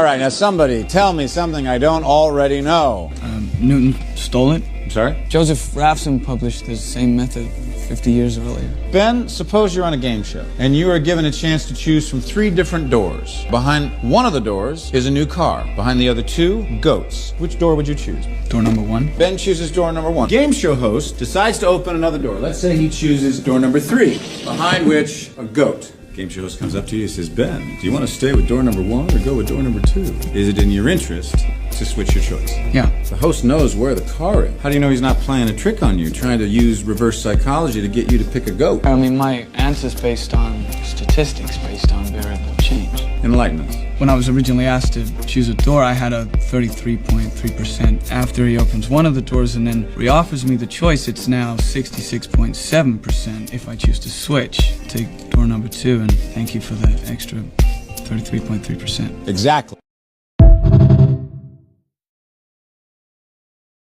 All right, now somebody tell me something I don't already know. Newton stole it. I'm sorry? Joseph Raphson published the same method 50 years earlier. Ben, suppose you're on a game show, and you are given a chance to choose from 3 different doors. Behind one of the doors is a new car. Behind the other 2, goats. Which door would you choose? Door number 1. Ben chooses door number 1. Game show host decides to open another door. Let's say he chooses door number 3, behind which a goat. Game show host comes up to you and says, Ben, do you want to stay with door number 1 or go with door number 2? Is it in your interest to switch your choice? Yeah. The host knows where the car is. How do you know he's not playing a trick on you, trying to use reverse psychology to get you to pick a goat? I mean, my answer's based on statistics, based on variable change. Enlighten us. When I was originally asked to choose a door, I had a 33.3%. After he opens one of the doors and then reoffers me the choice, it's now 66.7% if I choose to switch. Take door number 2, and thank you for the extra 33.3%. Exactly.